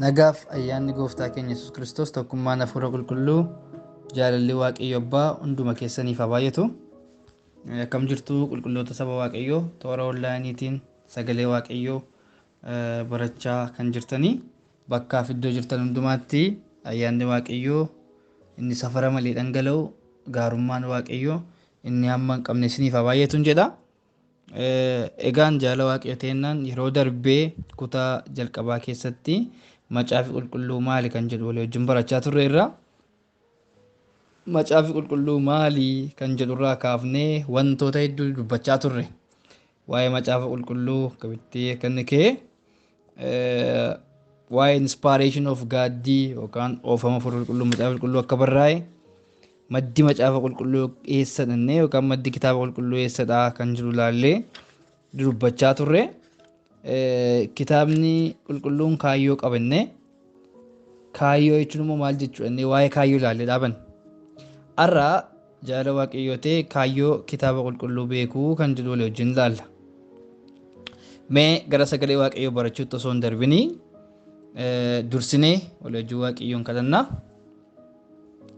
Nagaaf ayyaanni gooftaa keenya Yesuus Kiristoos tokkummaan hafuura qulqulluu jaalalli waaqayyo abbaa hunduma keessaniif haa baay'atu. Akkam jirtu qulqulloota saba waaqayyoo toora onlaayiniitiin sagalee waaqayyoo barachaa kan jirtanii bakkaaf iddoo jirtan hundumaatti ayyaanni waaqayyoo inni safara malee dhangala'u gaarummaan waaqayyoo inni hamma hin qabne isiniif haa baay'atuun jedha. Egaan jaala waaqayyo teennaan yeroo darbee kutaa jalqabaa keessatti macaafi qulqulluu maali kan jedhu walii wajjin barachaa turreerra. Macaafi qulqulluu maali kan jedhurraa kaafnee wantoota hedduu dubbachaa turre. Waa'ee macaafa qulqulluu qabittee kan kee waa'ee inspiration of gaaddii yookaan oofama hafuura qulqulluu macaafa qulqulluu akka barraa'e maddi macaafa qulqulluu eessadhannee yookaan maddi kitaaba qulqulluu eessadhaa kan jedhu ilaallee dubbachaa turre. Kitaabni qulqulluun kaayyoo qabanne kaayyoo jechuun immoo maal jechuudha waa'ee kaayyoo ilaallee dhaaban. Har'a jaala waaqayyoo ta'e kaayyoo kitaaba qulqulluu beekuu kan jedhu walii wajjin ilaalla. Mee gara sagalee waaqayyoo barachuutti osoo hin darbinii dursinee walii wajjin waaqayyoon kadhannaa.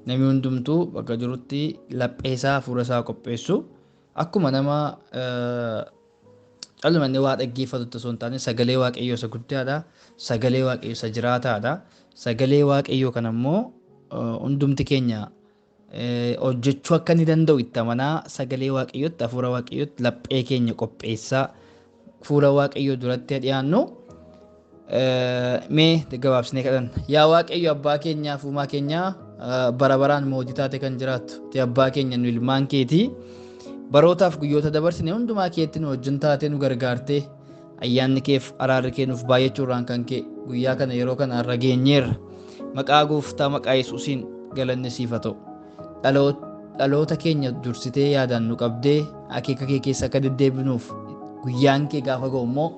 Namni hundumtuu bakka jirutti lapheesaa hafuura isaa qopheessu akkuma nama calmanne waa dhaggeeffatutti osoo hin taane sagalee waaqayyoo isa guddaadha. Sagalee waaqayyoo isa jiraataadha. Sagalee waaqayyoo kana immoo hundumti keenya hojjechuu akka inni danda'u itti amanaa sagalee waaqayyootti hafuura waaqayyootti laphee keenya qopheessaa fuula waaqayyoo duratti dhiyaannu. Mee gabaabsinee kadhanna. Yaa waaqayyo abbaa keenyaa uumaa keenyaa bara baraan mootii taate kan jiraattu ti abbaa keenya nu ilmaan keetii barootaaf guyyoota dabarsine hundumaa keetti nu wajjin taatee nu gargaartee ayyaanni keef araarri kee nuuf baay'achuurraan kan kee guyyaa kana yeroo kana har'a geenyeerra. Maqaa gooftaa maqaa Yesuusiin galanni siif haa ta'u. Dhaloota keenya dursitee yaadaan nu qabdee akeeka kee keessa akka deddeebinuuf guyyaan kee gaafa ga'u immoo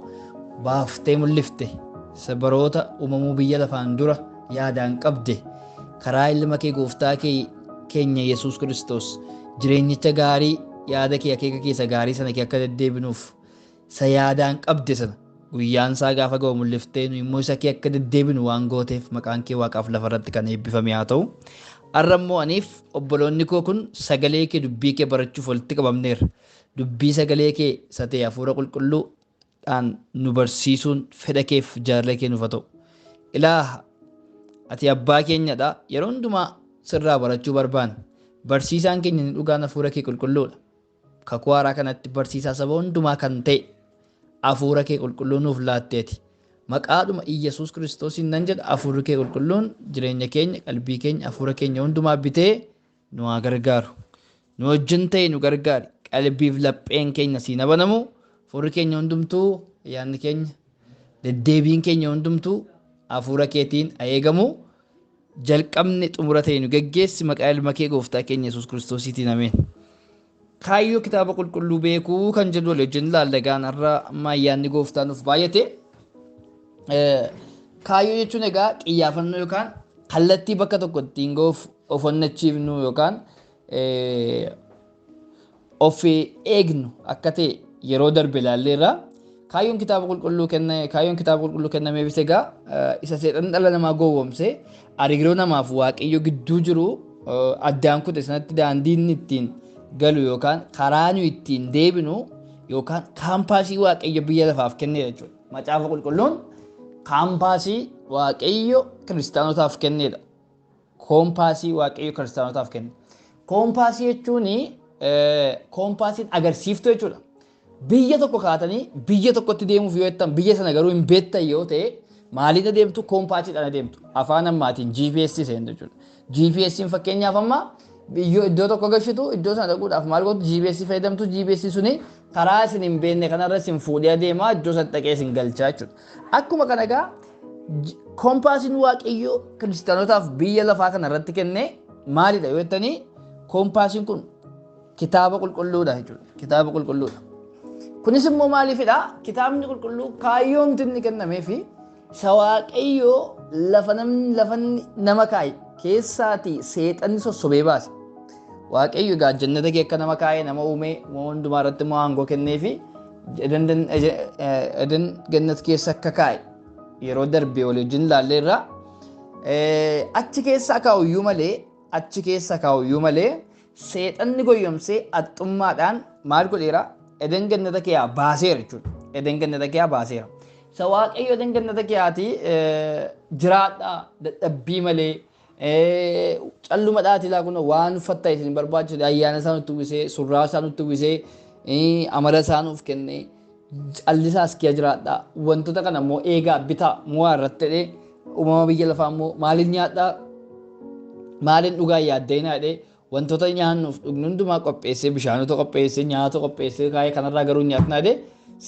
baaftee mul'ifte baroota uumamuu biyya lafaan dura yaadaan qabde karaa ilma kee gooftaa keenya Yesuus Kiristoos jireenyicha gaarii yaada kee akeeka keessa gaarii sana kee akka deddeebinuuf isa yaadaan qabde sana guyyaan isaa gaafa ga'u mul'iftee nu immoo isa kee akka deddeebinu waan gooteef maqaan kee waaqaaf lafarratti kan eebbifame haa ta'u. Har'a immoo aniif obboloonni koo kun sagalee kee dubbii kee barachuuf walitti qabamneerra. Dubbii sagalee kee isa ta'e hafuura qulqulluudhaan nu barsiisuun fedha keef jaalala kee nuuf haa ta'u. Ilaa ati abbaa keenyadha. Yeroo hundumaa sirraa barachuu barbaanna. Barsiisaan keenya ni dhugaan hafuura kee qulqulluudha. Kakuu haaraa kanatti barsiisaa saba hundumaa kan ta'e hafuura kee qulqulluu nuuf laatteeti. Maqaadhuma Iyyasuus Kiristoosiin nan jedha hafuurri kee qulqulluun jireenya keenya qalbii keenya hafuura keenya hundumaa bitee nu haa gargaaru. Nu wajjin ta'e nu gargaari. Qalbiif lapheen keenya siin banamu hafuurri keenya hundumtuu ayyaanni keenya deddeebiin keenya hundumtuu hafuura keetiin eegamu. Jalqabni xumura ta'e nu geggeessi maqaa ilma kee gooftaa keenya Yesuus Kiristoosiitiin ameen. Kaayyoo kitaaba qulqulluu beekuu kan jedhu walii wajjin ilaalla. Egaan har'a amma ayyaanni gooftaa nuuf baay'ate. Kaayyoo jechuun egaa xiyyaafannoo yookaan kallattii bakka tokko ittiin ga'uuf of onnachiifnu yookaan of eegnu akka ta'e yeroo darbe ilaalleerra. Kaayyoon kitaaba qulqulluu kennameefis egaa isa seexanni dhala namaa gowwoomsee hariiroo namaaf waaqayyo gidduu jiru addaan kute sanatti daandiin ittiin galu yookaan karaa nu ittiin deebinu yookaan kaampaasii waaqayyo biyya lafaaf kennedha jechuudha. Macaafa qulqulluun kaampaasii waaqayyo kiristaanotaaf kennedha. Koompaasii waaqayyo kiristaanotaaf kenne. Koompaasii jechuun koompaasiin agarsiiftuu jechuudha. Biyya tokko kaatanii biyya tokkotti deemuuf yoo jettan biyya sana garuu hin beektan yoo ta'e maaliin adeemtu koompaasiidhaan adeemtu afaan ammaatiin GPS seentu jechuudha. GPS'n fakkeenyaaf amma iddoo tokko gashitu iddoo sana dhaquudhaaf maal gootu GPS fayyadamtu GPS suni karaa isin hin beekne kanarra isin fuudhee adeemaa iddoo sana dhaqee isin galchaa jechuudha. Akkuma kana egaa koompaasiin waaqayyoo kiristaanotaaf biyya lafaa kanarratti kenne maalidha yoo jettanii koompaasiin kun kitaaba qulqulluudha jechuudha. Kitaaba qulqulluudha. Kunis immoo maaliifidha? Kitaabni qulqulluu kaayyoo inni kennameefi isa waaqayyoo lafa nama kaa'e keessaatii seexanni sossobee baase. Waaqayyo egaa jannata kee akka nama kaa'e nama uumee hundumaa irratti immoo aangoo kenneefi edan gannat keessa akka kaa'e yeroo darbee waliin ilaalleerra. Achi keessa kaa'uyyuu malee seexanni goyyomsee haxxummaadhaan maal godheera? Eden gannata kee baaseera jechuudha. Eden gannata kee baaseera. Isa waaqayyo eden gannata kee jiraadhaa dadhabbii malee calluma dhaatilaa kun waan uffatta isin barbaachisu ayyaana isaa nutti uwwisee surraa isaa nutti uwwisee amala isaa nuuf kennee callisaas kee jiraadhaa wantoota kana immoo eegaa bitaa mo'aa irratti jedhee uumama biyya lafaa immoo maaliin nyaadhaa maaliin dhugaa yaaddeenaa jedhee wantoota nyaannuuf dhugnu hundumaa qopheessee bishaanota qopheessee nyaata qopheessee kaayee kanarraa garuu nyaatnaa jedhee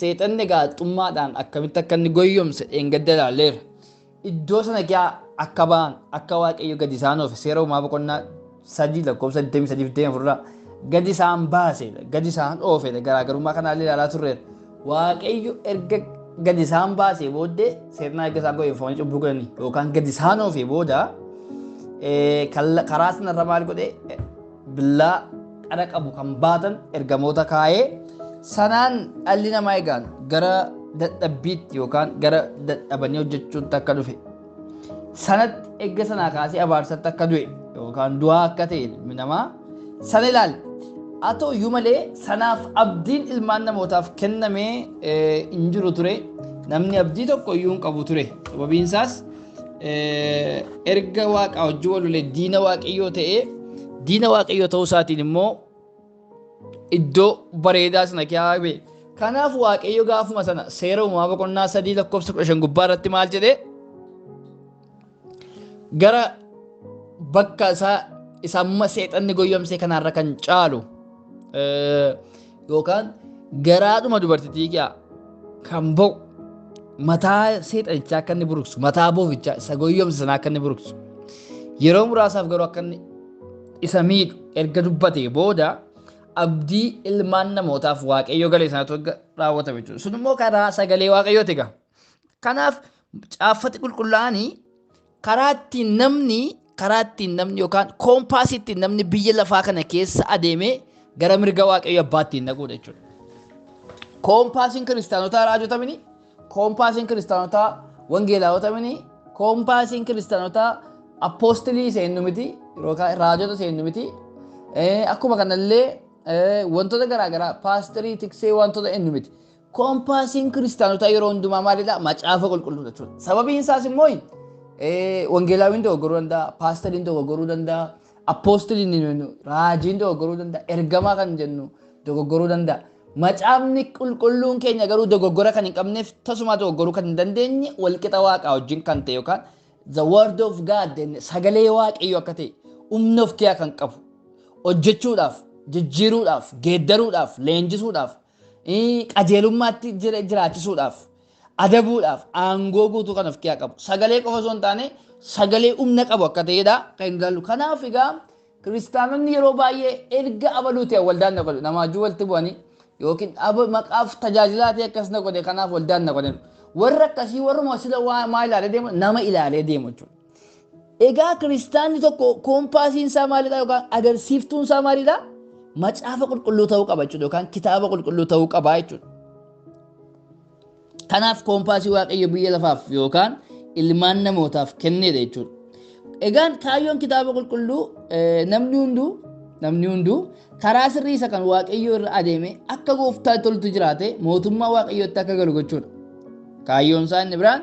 seexanni xummaadhaan akkamitti akka inni goyyomse dheengadda ilaalleera. Iddoo sana kee akka ba'an akka waaqayyo gadi isaan oofe seera uumaa boqonnaa 3:23-24 gadi isaan baasedha gadi isaan oofedha garaagarummaa kanaallee ilaalaa turreera. Waaqayyo erga gadi isaan baasee booddee seexanaa erga isaan goyyomfamanii cubbuu godhanii yookaan gadi isaan oofee booda karaa sanarra maal godhee billaa qara qabu kan baatan ergamoota kaayee sanaan dhalli namaa egaan gara dadhabbiitti yookaan gara dadhabanii hojjechuutti akka dhufe sanatti eegga sanaa kaasee abaarsatti akka du'e yookaan du'aa akka ta'e ilmi namaa sana ilaali. Haa ta'u iyyuu malee sanaaf abdiin ilmaan namootaaf kennamee hin jiru ture. Namni abdii tokko iyyuu hin qabu ture. Sababiin isaas erga waaqa wajjin wal lolee diina waaqayyoo ta'ee diina waaqayyoo ta'uu isaatiin immoo iddoo bareedaa sana kaa'ame. Kanaaf waaqayyo gaafuma sana seera uumamaa boqonnaa 3:15 gubbaa irratti maal jedhee gara bakka isa amma seexanni goyyomsee kanarra kan caalu yookaan garaadhuma dubartittii kan bo'u mataa seexanichaa akka inni buruksu mataa boofichaa isa goyyomse sanaa akka inni buruksu yeroo muraasaaf garuu akka inni isa miidhu erga dubbatee booda abdii ilmaan namootaaf waaqayyo galee sanatu raawwatame jechuudha. Sun immoo karaa sagalee waaqayyooti egaa. Kanaaf caaffati qulqullaa'anii karaa ittiin namni yookaan koompaasii ittiin namni biyya lafaa kana keessa adeemee gara mirga waaqayyo abbaattiin dhaquudha jechuudha. Koompaasiin kiristaanotaa raajotamini, koompaasiin kiristaanotaa wangeelaawotamini, koompaasiin kiristaanotaa appoostilii seennu miti yookaan raajota seennu miti. Akkuma kanallee wantoota garaagaraa paasterii tiksee wantoota eenyu miti. Koompaasiin kiristaanotaa yeroo hundumaa maalidha? Macaafa qulqulluudha jechuudha. Sababiin isaas immoo wangeelaawiin dogoggoruu danda'a, paasteriin dogoggoruu danda'a, appoostiliin raajiin dogoggoruu danda'a, ergamaa kan jennu dogoggoruu danda'a. Macaafni qulqulluun keenya garuu dogoggora kan hin qabneef tasuma dogoggoruu kan hin dandeenye walqixa waaqaa wajjin kan ta'e yookaan the word of God sagalee waaqayyo akka ta'e humna of keessaa kan qabu hojjechuudhaaf, jijjiiruudhaaf, geeddaruudhaaf, leenjisuudhaaf, qajeelummaatti jiraachisuudhaaf, adabuudhaaf, aangoo guutuu kan of keessaa qabu. Sagalee qofa osoo hin taane sagalee humna qabu akka ta'edha kan hin ilaallu. Kanaaf egaa kiristaanonni yeroo baay'ee erga abaluuti waldaan na godhu namaajuu walitti bu'anii yookiin maqaaf tajaajilaa ta'e akkas na godhe kanaaf waldaan na godhe. Warra akkasii warruma sila maa ilaalee deemu nama ilaalee deemu jechuudha. Egaa kiristaanni tokko koompaasiin isaa maalidha yookaan agarsiiftuun isaa maalidha? Macaafa qulqulluu ta'uu qaba jechuudha yookaan kitaaba qulqulluu ta'uu qaba jechuudha. Kanaaf koompaasii waaqayyo biyya lafaaf yookaan ilmaan namootaaf kennedha jechuudha. Egaan kaayyoon kitaaba qulqulluu namni hunduu karaa sirrii isa kan waaqayyo irra adeeme akka gooftaa toltu jiraate mootummaa waaqayyootti akka galu gochuudha. Kaayyoon isaa inni biraan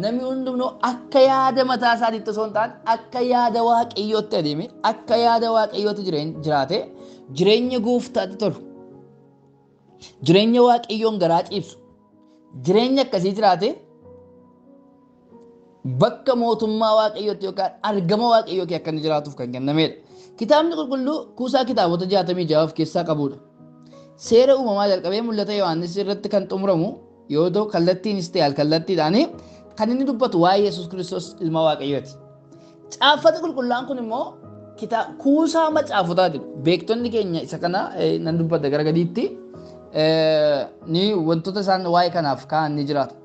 namni hundumtuu akka yaada mataa isaatiitti osoo hin taane akka yaada waaqayyootti adeeme akka yaada waaqayyootti jiraate jireenya gooftaatti tolu jireenya waaqayyoon garaa ciibsu jireenya akkasii jiraate bakka mootummaa waaqayyootti yookaan argama waaqayyoo akka inni jiraatuuf kan kennamedha. Kitaabni qulqulluu kuusaa kitaabota 66 of keessaa qabudha. Seera uumamaa jalqabee mul'ata Yohaannis irratti kan xumuramu yoo ta'u kallattiinis ta'e alkallattiidhaan kan inni dubbatu waa'ee Yesuus Kiristoos ilma waaqayyooti. Caaffata qulqullaa'aan kun immoo kuusaa macaafotaati. Beektonni keenya isa kana nan dubbata gara gadiitti ni wantoota isaan waa'ee kanaaf kaa'an ni jiraata.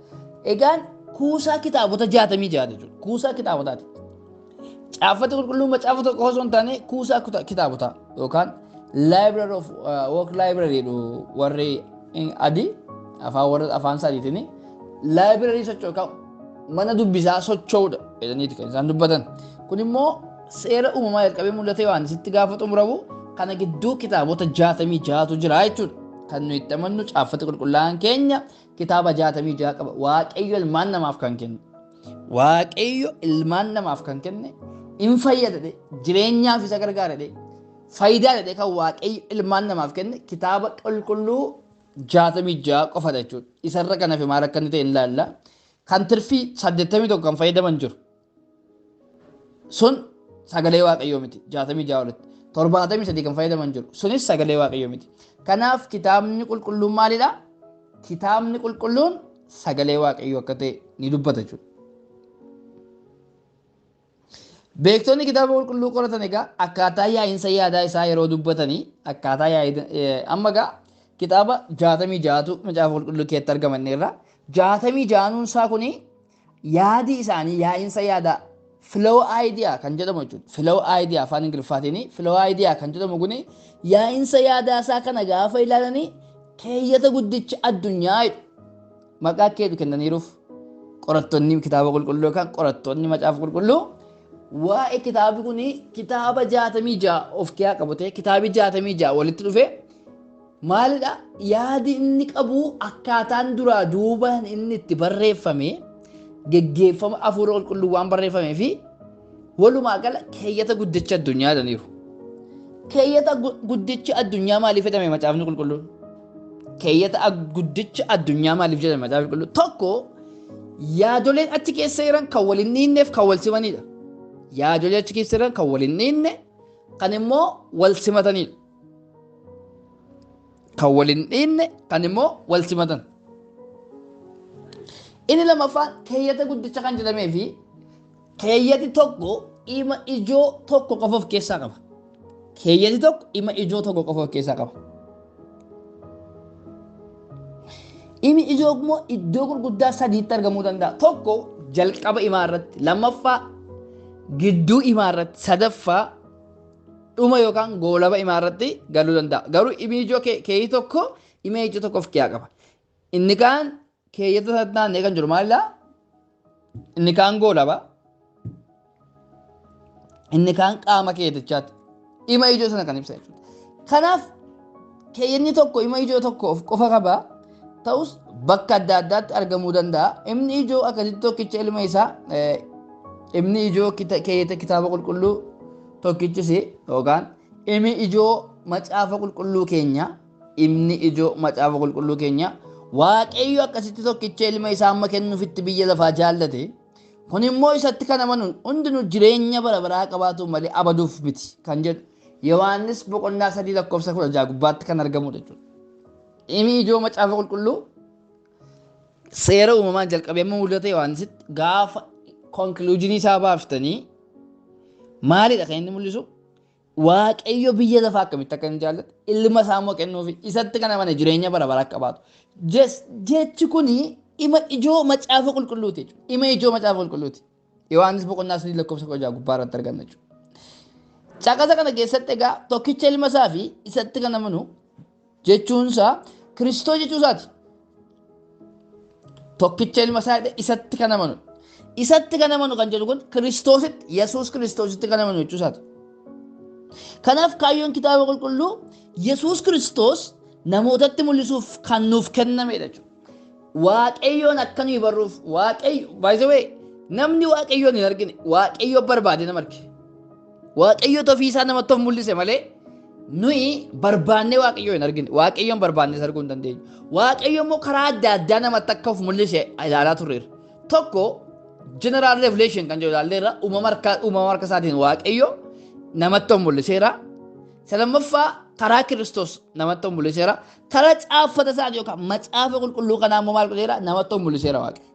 Egaan kuusaa kitaabota 66 jechuudha. Kuusaa kitaabotaati. Caaffata qulqulluu macaafa tokko osoo hin taane kuusaa kitaabota yookaan library of work library warri adii afaan sadiitiin library socho'u mana dubbisaa socho'uudha jedhaniiti kan isaan dubbatan. Kun immoo seera uumamaa jalqabee mul'ate waan sitti gaafa xumuramu kana gidduu kitaabota 66tu jira jechuudha. Kan nuyi itti amannu caaffata qulqullaa'aan keenya kitaaba 66 qaba. Waaqayyo ilmaan namaaf kan kenne. Waaqayyo ilmaan namaaf kan kenne in fayyada jireenyaaf isa gargaara faayidaa jedhee kan waaqayyo ilmaan namaaf kenne kitaaba qulqulluu 66 qofadha jechuudha. Isarra kan hafe maal akka inni ta'e ilaalla. Kan tirfii 81 kan fayyadaman jiru. Sun sagalee waaqayyoo miti 66 olitti. 73 kan fayyadaman jiru. Sunis sagalee waaqayyoo miti. Kanaaf kitaabni qulqulluun maalidha? Kitaabni qulqulluun sagalee waaqayyoo akka ta'e ni dubbata jechuudha. Beektonni kitaaba qulqulluu qoratan egaa akkaataa yaa'insa yaadaa isaa yeroo dubbatanii akkaataa amma egaa kitaaba 66tu macaafa qulqulluu keessatti argaman irra 66nuun isaa kuni yaadi isaanii yaa'insa yaadaa flow idea kan jedhamu jechuudha. Flow idea afaan Ingiliffaatiin flow idea kan jedhamu kuni yaa'insa yaadaa isaa kana gaafa ilaalanii keeyyata guddicha addunyaa maqaa keetu kennaniiruuf qorattoonni kitaaba qulqulluu yookaan qorattoonni macaafa qulqulluu waa'ee kitaabi kuni kitaaba 66 of keessaa qabate kitaabi 66 walitti dhufe maalidha yaadi inni qabu akkaataan duraa duuba inni itti barreeffame geggeeffama hafuura qulqulluu waan barreeffamee fi walumaa gala keeyyata guddicha addunyaa jedhaniiru. Keeyyata guddicha addunyaa maaliif jedhame macaafni qulqulluun? Keeyyata guddicha addunyaa maaliif jedhame macaafni qulqulluun? Tokko yaadoleen achi keessa jiran kan waliin dhiinneef kan wal simanidha. Yaadolee achi keessa jiran kan waliin dhiinne kan immoo wal simatanidha. Kan waliin dhiinne kan immoo wal simatan. Inni lamaffaan keeyyata guddicha kan jedhamee fi keeyyati tokko dhimma ijoo tokko qofa of keessaa qaba. Keeyyati tokko dhimma ijoo tokko qofa of keessaa qaba. Dhimmi ijoo immoo iddoo gurguddaa sadiitti argamuu danda'a. Tokko jalqaba himaa irratti, lammaffaa gidduu himaa irratti, sadaffaa dhuma yookaan goolaba himaa irratti galuu danda'a. Garuu dhimmi ijoo keeyyii tokko dhimma ijoo tokko of keessaa qaba. Inni kaan keeyyata naannee kan jiru maalidhaa? Inni kaan goolaba. Inni kaan qaama keeyyatichaati. Dhimma ijoo sana kan ibsa jechuudha. Kanaaf keeyyanni tokko dhimma ijoo tokko of qofa qaba. Ta'us bakka adda addaatti argamuu danda'a. Dhimmi ijoo akkasitti tokkicha ilma isaa dhimmi ijoo keeyyata kitaaba qulqulluu tokkichis yookaan dhimmi ijoo macaafa qulqulluu keenya dhimmi ijoo macaafa qulqulluu keenya waaqayyo akkasitti tokkicha ilma isaa amma kennuufitti biyya lafaa jaallate. Kun immoo isatti kan amanu hundinuu jireenya bara baraa qabaatu malee abaduuf miti kan jedhu Yohaannis boqonnaa 3:16 gubbaatti kan argamudha jechuudha. Dhimmi ijoo macaafa qulqulluu seera uumamaan jalqabee amma mul'ate Yohaannisitti gaafa konkluujiinii isaa baaftanii maalidha kan inni mul'isu? Waaqayyo biyya lafaa akkamitti akka inni jaallate ilma isaa immoo kennuufi isatti kan amane jireenya bara baraa qabaatu. Jechi kuni dhimma ijoo macaafa qulqulluuti jechuudha. Dhimma ijoo macaafa qulqulluuti. Yohaannis boqonnaa 3:16 gubbaa irratti arganna jechuudha. Caqasa kana keessatti egaa tokkicha ilma isaa fi isatti kan amanu jechuunsaa Kiristoos jechuusaati. Tokkicha ilma isaa isatti kan amanu. Isatti kan amanu kan jedhu kun Kiristoositti, Yesuus Kiristoositti kan amanu jechuusaati. Kanaaf kaayyoon kitaaba qulqulluu Yesuus Kiristoos namootatti mul'isuuf kan nuuf kennamedha jechuudha. Waaqayyoon akka nuyi barruuf waaqayyo by the way namni waaqayyoon hin argine waaqayyo barbaade nama arge. Waaqayyo ofii isaa namatti of mul'ise malee nuyi barbaannee waaqayyoo hin argine. Waaqayyoon barbaannee arguu hin dandeenyu. Waaqayyo immoo karaa adda addaa namatti akka of mul'ise ilaalaa turreera. Tokko general revelation kan jedhu ilaalleerra uumama harka isaatiin waaqayyo namatti of mul'iseera. Lammaffaa karaa Kiristoos namatti of mul'iseera. Karaa caaffata isaatii yookaan macaafa qulqulluu kanaa immoo maal godheera? Namatti of mul'iseera waaqayyo.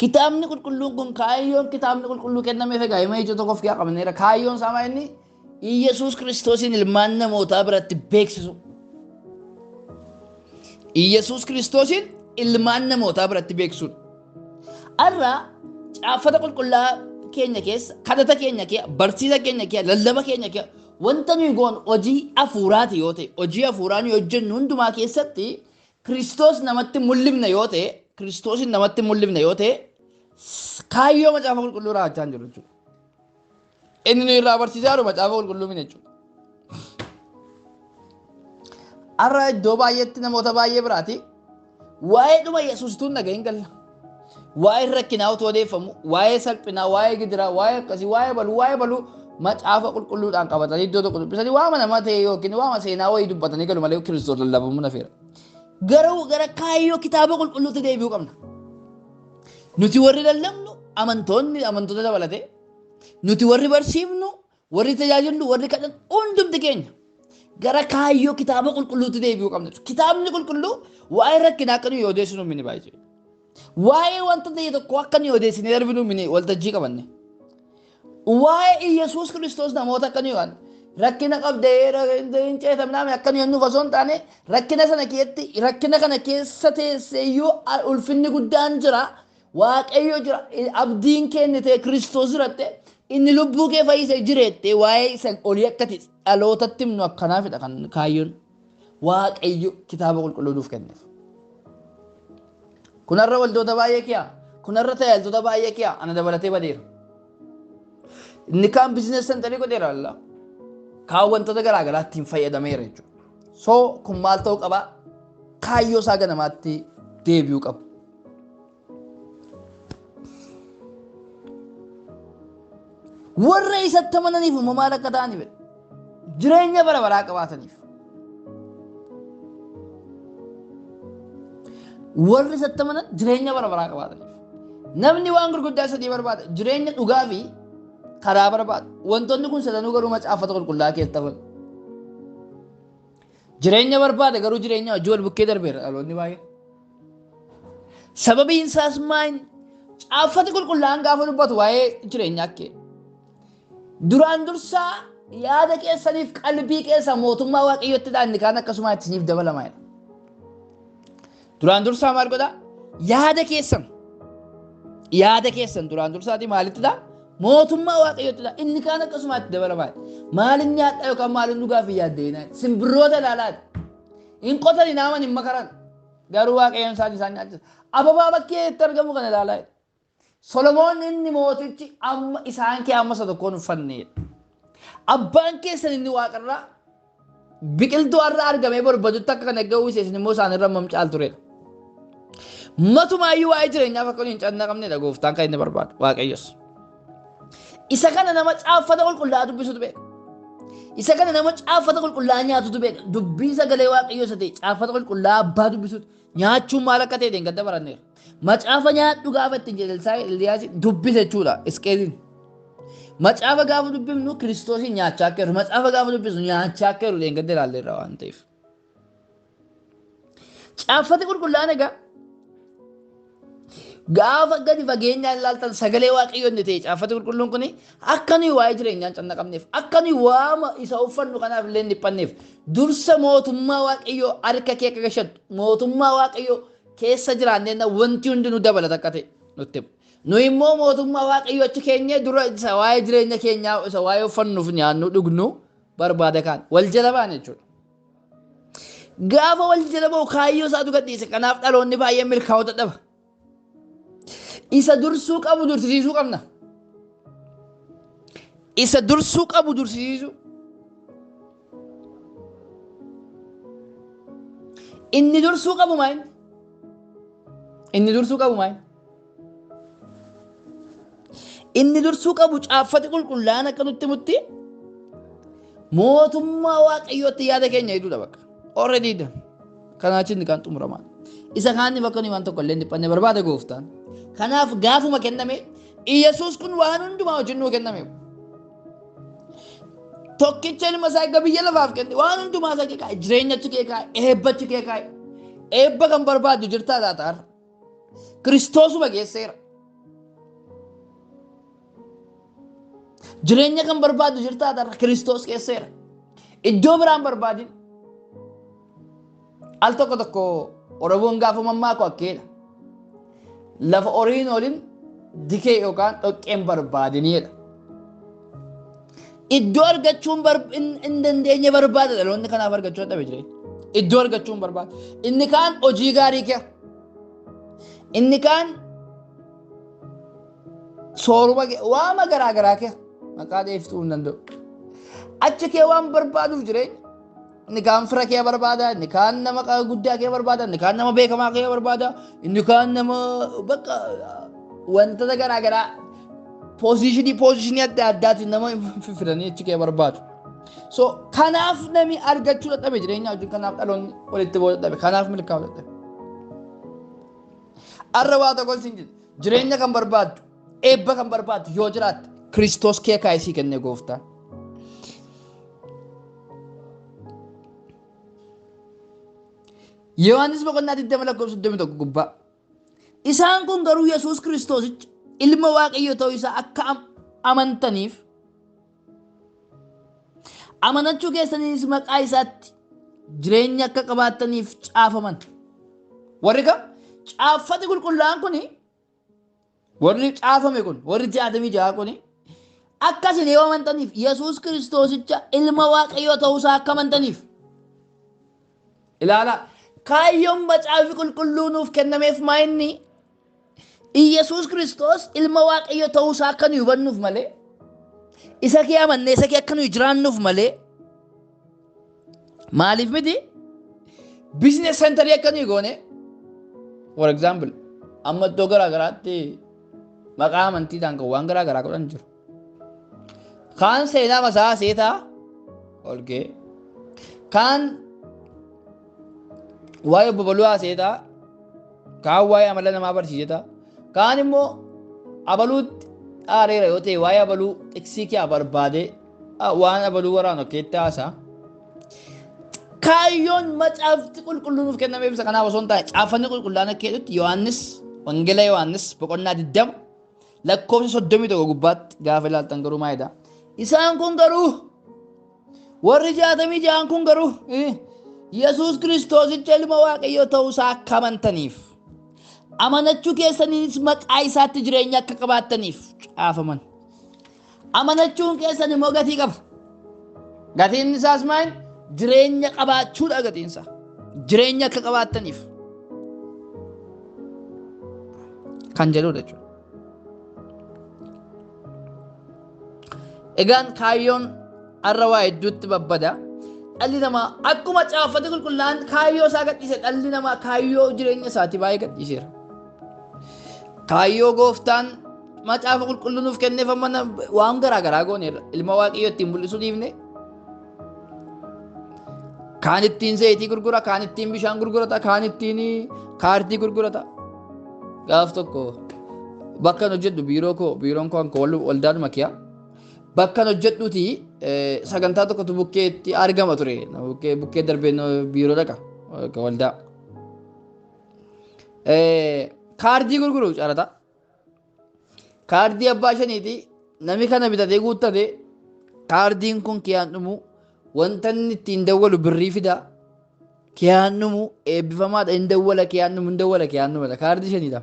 Kitaabni qulqulluun kun kaayyoon kitaabni qulqulluu kennameef egaa hima ijoo tokkoof yaa qabneera. Kaayyoon isaa maal inni? Iyesuus Kiristoosiin ilmaan namootaa biratti beeksisu. Iyesuus Kiristoosiin ilmaan namootaa biratti beeksisuudha. Har'a caaffata qulqullaa keenya keessa, kadhata keenya keessa, barsiisa keenya keessa, lallaba keenya keessa wanta nuyi goonu hojii hafuuraati yoo ta'e, hojii hafuuraa nuyi hojjennu hundumaa keessatti Kiristoos namatti mul'ifna yoo ta'e Kiristoosin namatti mul'ifne yoo ta'e kaayyoo macaafa qulqulluu raachaa hin jiru jechuudha. Inni nu irraa barsiisaa jiru macaafa qulqulluu miti jechuudha. Har'a iddoo baay'eetti namoota baay'ee biraati waa'ee dhuma Yesuusituu hin dhagahin galla. Waa'ee rakkinaa otoo odeeffamu, waa'ee salphinaa, waa'ee gidiraa, waa'ee akkasii, waa'ee baluu macaafa qulqulluudhaan qabatanii iddoo tokko dubbisanii waama nama ta'e yookiin waama seenaa wayii dubbatanii galu malee Kiristoos lallabamuu na feera. Garuu gara kaayyoo kitaaba qulqulluutti deebi'uu qabna. Nuti warri lallabnu amantoota dabalatee nuti warri barsiifnu, warri tajaajillu, warri kadhannu hundumti keenya gara kaayyoo kitaaba qulqulluutti deebi'uu qabna. Kitaabni qulqulluu waa'ee rakkinaa akka nuyi odeessinu mini baay'ee. Waa'ee wanta ta'e tokko akka nuyi odeessinee darbinu mini waltajjii qabanne. Waa'ee Yesuus Kiristoos namoota akka nuyi waan rakkina qabdee hin ceetamnaame akka nuyi nuuf osoo hin taane rakkina kana keessa teesseeyyuu ulfinni guddaan jira. Waaqayyo jira. Abdiin kennite Kiristoos jiratte inni lubbuu kee fayyisee jireette waa'ee isa olii akkati dhalootatti himnu akkanaafidha kan kaayyoon Waaqayyo kitaaba qulqulluu nuuf kenneef. Kunarra waldoota baay'ee kiyaa, kunarra tajaajiltoota baay'ee kiyaa ana dabalatee badeera. Inni kaan biizinesi sentarii godheera alla. Kaan wantoota garaagaraa ittiin fayyadameera jechuudha. So kun maal ta'uu qaba? Kaayyoo isaa ganamaatti deebi'uu qaba. Warra isatti amananiif immoo maal akka ta'aniif jireenya bara baraa qabaataniif. Warri isatti amanan jireenya bara baraa qabaataniif. Namni waan gurguddaa sadii barbaada. Jireenya dhugaa fi karaa barbaada. Wantoonni kun sadanuu garuu macaafata qulqullaa'aa keessatti hafan. Jireenya barbaada garuu jireenya wajjin wal bukkee darbeera dhaloonni baay'ee. Sababiin isaas maal caafati qulqullaa'aan gaafa dubbatu waa'ee jireenyaa akkee. Duraan dursaa yaada keessaniif qalbii keessa mootummaa waaqayyootti dhaanni kaan akkasuma isiniif dabalamaa. Duraan dursaa maal godhaa? Yaada keessan duraan dursaati maalitti dhaa? Mootummaa waaqayyootti dhaa. Inni kaan akkasuma itti dabalamaa. Maalin nyaadhaa yookaan maalin dhugaaf hin yaaddeenaa? Simbirroota ilaalaati. Hin qotani naaman hin makaran. Garuu waaqayyoon isaan nyaachisa. Ababaa bakkee itti argamu kana ilaalaa. Solomoon inni mootichi amma isaan kee amma isa tokkoon uffanneedha. Abbaan keessan inni waaqarraa biqiltuu har'a argamee barbaadutti akka kan eeggamu isin immoo isaan irra mamcaal turedha. Matumaayyuu waa'ee jireenyaaf akka hin cannaa qabnedha gooftaan kan inni barbaadu waaqayyos. Isa kana nama caaffata qulqullaa'aa dubbisutu beeka. Isa kana nama caaffata qulqullaa'aa nyaatutu beeka. Dubbii sagalee waaqayyoo isa ta'e caaffata qulqullaa'aa abbaa dubbisutu nyaachuun maal akka ta'e gadda baranneera. Macaafa nyaadhu gaafa ittiin jedhelsaa Eliyaas dubbise jechuudha Isqeeliin. Macaafa gaafa dubbifnu Kiristoosin nyaachaa akka jiru, macaafa gaafa dubbisnu nyaachaa akka jiru gadda ilaalleerra waan ta'eef. Caaffati qulqullaa'aan egaa gaafa gadi fageenyaan ilaaltan sagalee waaqayyoo inni ta'e caaffati qulqulluun kun akka nuyi waa'ee jireenyaan canna qabneef akka nuyi waama isa uffannu kanaaf illee hin dhiphanneef dursa mootummaa waaqayyoo harka kee akka gashattu mootummaa waaqayyoo keessa jiraanneenna wanti hundinuu dabalata akka ta'e nutti hima. Nu immoo mootummaa waaqayyoo achi keenyee dura isa waa'ee jireenya keenyaa isa waa'ee uffannuuf nyaannu dhugnu barbaada kaan wal jala baana jechuudha. Gaafa wal jala bahu kaayyoo isaatu gadhiise kanaaf dhaloonni baay'ee milkaa'uu dadhaba. Isa dursuu qabu dursisiisuu qabna. Isa dursuu qabu dursisiisuu. Inni dursuu qabu maal? Inni dursuu qabu maal? Inni dursuu qabu caaffati qulqullaa'aan akka nutti mutti mootummaa waaqayyootti yaada keenya hidhuudha bakka. Already done. Kanaachiin kan xumuramaa. Isa kaanni bakka nuyi waan tokko illee dhiphanne barbaada gooftaan. Kanaaf gaafuma kenname Yesuus kun waan hundumaa wajjin nuu kenname. Tokkicha ilma isaa egaa biyya lafaaf kenne waan hundumaa isaa kee kaa'e jireenyachi kee kaa'e eebbachi kee kaa'e eebba kan barbaadu jirtaa taataar Kiristoosuma geesseera. Jireenya kan barbaadu jirtaa taataar Kiristoos geesseera. Iddoo biraan barbaadin al tokko tokko Oromoon gaafumammaa koo akkeedha. Lafa horiin olin dikee yookaan dhoqqeen barbaadiniidha. Iddoo argachuun hin dandeenye barbaada dhaloonni kanaaf argachuu dhabe jireenya. Iddoo argachuun barbaada. Inni kaan hojii gaarii kee. Inni kaan sooruma waama garaa kee maqaa dheeftuu hin danda'u. Achi kee waan barbaaduuf jireenya. Inni kaan fira kee barbaada, inni kaan nama guddaa kee barbaada, inni kaan nama beekamaa kee barbaada, inni kaan nama bakka wantoota garaa poozishinii adda addaatiin nama fidanii achi kee barbaadu. So kanaaf namni argachuu dadhabe jireenya wajjin kanaaf dhaloonni walitti bu'uu dadhabe kanaaf milkaa'uu dadhabe. Arra waa tokko siin jedhu jireenya kan barbaaddu eebba kan barbaaddu yoo jiraatte Kiristoos kee kaayisii kennee gooftaan. Yohaannis boqonnaa 20:31 gubbaa. Isaan kun garuu Yesuus Kiristoosicha ilma Waaqayyoo ta'uu isaa akka amantaniif amanachuu keessaniis maqaa isaatti jireenya akka qabaattaniif caafaman. Warri kam caaffati qulqullaa'an kuni warri caafame kun warri 66 kuni akkasin yoo amantaniif Yesuus Kiristoosicha ilma Waaqayyoo ta'uu isaa akka amantaniif. Ilaala kaayyoon macaafi qulqulluu nuuf kennameef maa inni Yesuus Kiristoos ilma Waaqayyoo ta'uu isaa akka nu hubannuuf malee isa kee amannee isa kee akka nu jiraannuuf malee maaliif miti business center akka nu goone for example amma iddoo garaagaraatti maqaa amantiidhaan kan waan garaagaraa godhan jiru. Kaan seenaa masaa seetaa olgee kaan waa'ee babaluu haaseetaa kaan waa'ee amala namaa barsiisetaa kaan immoo abaluutti aareera yoo ta'e waa'ee abaluu xiksii kee barbaadee waan abaluu waraanu keetti haasaa. Kaayyoon macaafti qulqulluun nuuf kennameef isa kanaaf osoo hin taane caaffanni qulqullaa'an akka jedhutti Yohaannis wangeela Yohaannis boqonnaa 20 lakkoofsa 31 gubbaatti gaafa ilaaltan garuu maalidha. Isaan kun garuu warri 66 kun garuu Yesuus Kiristoosicha ilma Waaqayyoo ta'uu isaa akka amantaniif amanachuu keessaniis maqaa isaatti jireenya akka qabaattaniif caafaman. Amanachuun keessan immoo gatii qaba. Gatiin isaas maal? Jireenya qabaachuudha gatiin isaa. Jireenya akka qabaattaniif kan jedhudha jechuudha. Egaan kaayyoon har'a waa hedduutti babbada. Dhalli namaa akkuma caaffate qulqullaa'an kaayyoo isaa gadhiise dhalli namaa kaayyoo jireenya isaati baay'ee gadhiiseera. Kaayyoo gooftaan macaafa qulqulluu nuuf kenneef amma waan garaagaraa gooneerra ilma Waaqayyoo ittiin mul'isuu dhiifne. Kaan ittiin zayitii gurgura, kaan ittiin bishaan gurgurata, kaan ittiin kaardii gurgurata. Gaaf tokko bakka hojjedhu biiroon koo waldaadhuma kiyaa. Bakka hojjedhuuti sagantaa tokkotu bukkeetti argama ture. Bukkee darbee biiroo dhaqa waldaa. Kaardii gurguru carata. Kaardii abbaa shaniiti namni kana bitatee guuttate kaardiin kun kiyaan dhumu wanta inni ittiin dawwalu birrii fida kiyaan dhumu eebbifamaadha hin dawwala kiyaan dhumudha kaardii shaniidha.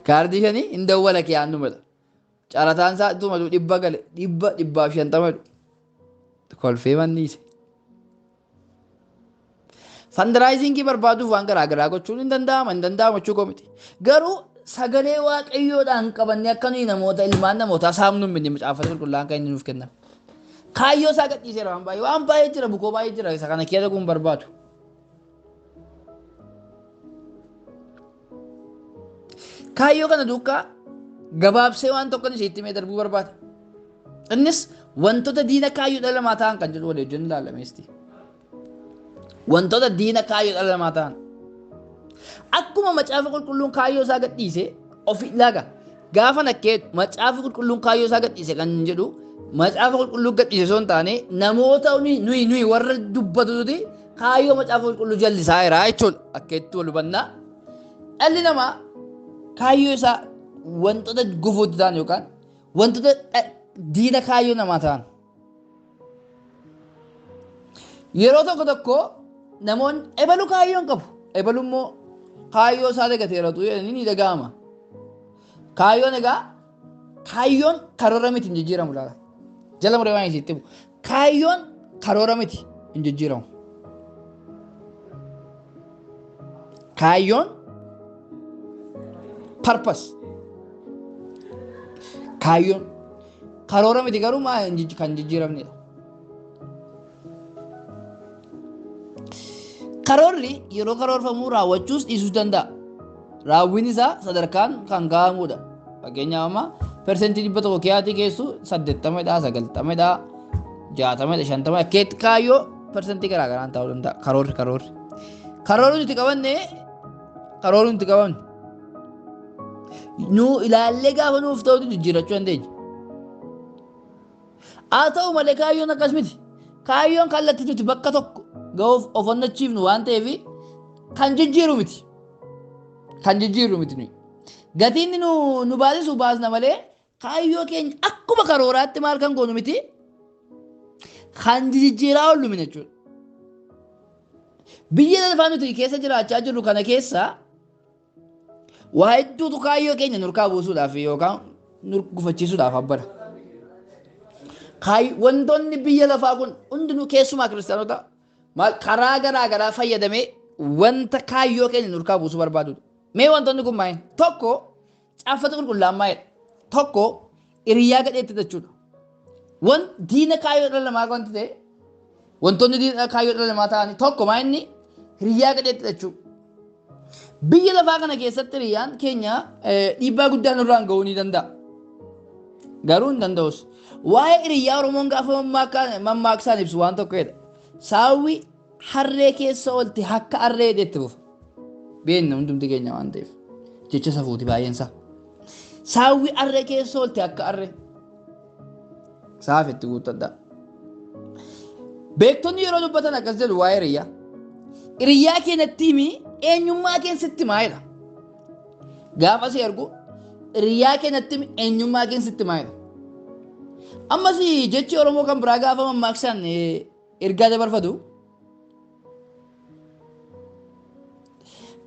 Kaardii shanii hin dawwala kiyaan dhumudha. Carataan isaa tumatu 100 gale 150 kolfee manniise. Fundraisingii barbaaduuf waan garaagaraa gochuun hin danda'ama jechuu koo miti. Garuu sagalee Waaqayyoodhaan qabannee akka nuyi namoota ilmaan namootaa saamnu hin binne macaafata qulqullaa'an kan inni nuuf kennan. Kaayyoo isaa gadhiiseera waan baay'ee jira bukoo baay'ee jira isa kana keessa kun barbaadu. Kaayyoo kana duukaa gabaabsee waan tokko isheetti mee darbuu barbaada. Innis wantoota diina kaayyoo dhala namaa ta'an kan jedhu walii wajjin ilaalameesti. Wantoota diina kaayyoo dhala namaa ta'an. Akkuma macaafa qulqulluun kaayyoo isaa gadhiise of ilaaga. Gaafa nakkee macaafa qulqulluun kaayyoo isaa gadhiise kan jedhu macaafa qulqulluu gadhiise osoo hin taane namoota nuyi warra dubbatuuti kaayyoo macaafa qulqulluu jallisaa jira jechuudha. Akka itti wal hubannaa. Dhalli namaa kaayyoo isaa wantoota gufuutti ta'an yookaan wantoota diina kaayyoo namaa ta'an. Yeroo tokko namoonni ebalu kaayyoon qabu. Ebalu immoo kaayyoo isaa dagateeratu jedhanii ni dhaga'ama. Kaayyoon karoora miti hin jijjiiramu laata. Jala muree waan isitti himu. Kaayyoon karoora miti hin jijjiiramu. Kaayyoon purpose. Kaayyoon karoora miti garuu kan jijjiiramnedha. Karoorri yeroo karoorfamuu raawwachuus dhiisuus danda'a. Raawwiin isaa sadarkaan kan gahamudha. Fakkeenyaaf amma persentii 100 kiyaatii keessu 80dha, 90dha, 60dha, 50dha. Akkeetti kaayyoo persentii garaagaraan ta'uu danda'a. Karoorri nuti qabanne nu ilaallee gaafa nuuf ta'utu jijjiirachuu dandeenya. Haa ta'u malee kaayyoon akkas miti. Kaayyoon kallattii nuti bakka tokko ga'uuf of onnachiifnu waan ta'eef kan jijjiiru miti. Nuyi. Gatiin nu baasisu baasna malee kaayyoo keenya akkuma karooraatti maal kan goonu miti. Kan jijjiiraa oollu miti jechuudha. Biyya lafaa nuti keessa jiraachaa jirru kana keessa waa hedduutu kaayyoo keenya nurkaa buusuudhaaf yookaan nur gufachiisuudhaaf abbara. Wantoonni biyya lafaa kun hundinuu keessumaa kiristaanota karaa garaa fayyadamee wanta kaayyoo keenya nurkaa buusuu barbaadudha. Mee wantoonni kun maal? Tokko caaffata qulqullaa'an maalidha? Tokko hiriyaa gadheetti jechuudha. Diina kaayyoo dhala namaa wanti ta'e wantoonni diina kaayyoo dhala namaa ta'anii tokko maal inni hiriyaa gadheetti jechuudha. Biyya lafaa kana keessatti hiriyaan keenya dhiibbaa guddaa nurraan ga'uu ni danda'a. Garuu hin danda'us. Waa'ee hiriyaa Oromoon gaafa mammaaksaan ibsu waan tokkodha. Saawwi harree keessa oolte akka harree dheetti buufa. Beenna hundumti keenya waan ta'eef. Jecha safuuti baay'een isaa. Saawwi harree keessa oolte akka harree. Saafetti guuttadha. Beektonni yeroo dubbatan akkas jedhu waa'ee hiriyaa. Hiriyaa keenyatti himi eenyummaa keessatti maalidha? Gaafa si argu hiriyaa keenyatti himi eenyummaa keessatti maalidha? Ammas jechi Oromoo kan biraa gaafa mammaaksaan ergaa dabarfatu